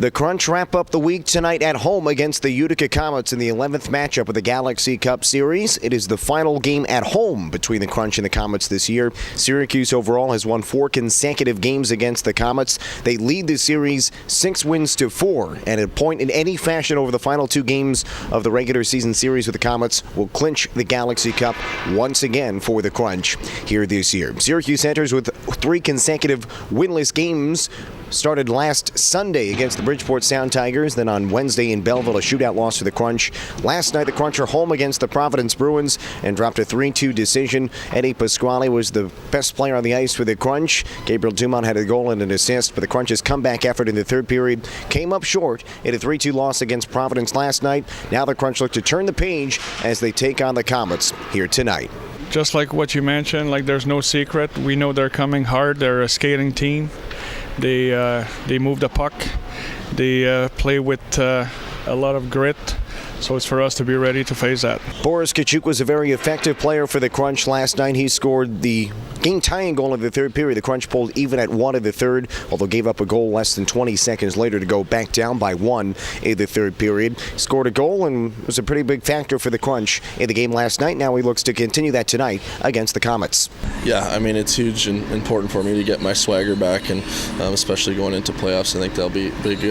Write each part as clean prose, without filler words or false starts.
The Crunch wrap up the week tonight at home against the Utica Comets in the 11th matchup of the Galaxy Cup Series. It is the final game at home between the Crunch and the Comets this year. Syracuse overall has won 4 consecutive games against the Comets. They lead the series 6 wins to 4, and a point in any fashion over the final 2 games of the regular season series with the Comets will clinch the Galaxy Cup once again for the Crunch here this year. Syracuse enters with 3 consecutive winless games. Started last Sunday against the Bridgeport Sound Tigers, then on Wednesday in Belleville, a shootout loss to the Crunch. Last night, the Crunch are home against the Providence Bruins and dropped a 3-2 decision. Eddie Pasquale was the best player on the ice for the Crunch. Gabriel Dumont had a goal and an assist, but the Crunch's comeback effort in the third period came up short in a 3-2 loss against Providence last night. Now the Crunch look to turn the page as they take on the Comets here tonight. Just like what you mentioned, there's no secret. We know they're coming hard. They're a skating team. They move the puck. They play with a lot of grit. So it's for us to be ready to face that. Boris Kachuk was a very effective player for the Crunch last night. He scored the game-tying goal in the third period. The Crunch pulled even at 1 in the third, although gave up a goal less than 20 seconds later to go back down by 1 in the third period. Scored a goal and was a pretty big factor for the Crunch in the game last night. Now he looks to continue that tonight against the Comets. Yeah, it's huge and important for me to get my swagger back, and especially going into playoffs. I think that'll be big,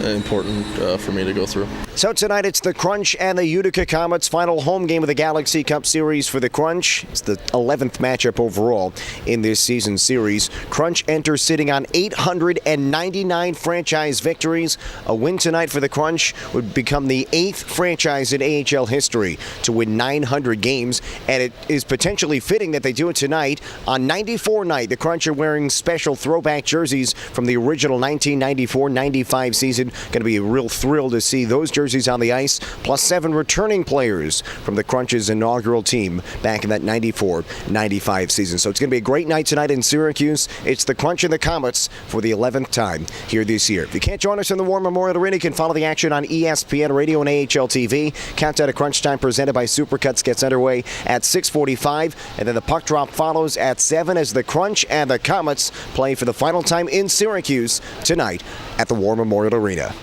important for me to go through. So tonight it's the Crunch and the Utica Comets, final home game of the Galaxy Cup Series for the Crunch. It's the 11th matchup overall in this season's series. Crunch enters sitting on 899 franchise victories. A win tonight for the Crunch would become the 8th franchise in AHL history to win 900 games, and it is potentially fitting that they do it tonight on 94 night. The Crunch are wearing special throwback jerseys from the original 1994-95 season. Going to be a real thrill to see those jerseys on the ice, plus 7 returning players from the Crunch's inaugural team back in that 94-95 season. So it's going to be a great night tonight in Syracuse. It's the Crunch and the Comets for the 11th time here this year. If you can't join us in the War Memorial Arena, you can follow the action on ESPN Radio and AHL TV. Countdown to Crunch Time presented by Supercuts gets underway at 6:45, and then the puck drop follows at 7 as the Crunch and the Comets play for the final time in Syracuse tonight at the War Memorial Arena.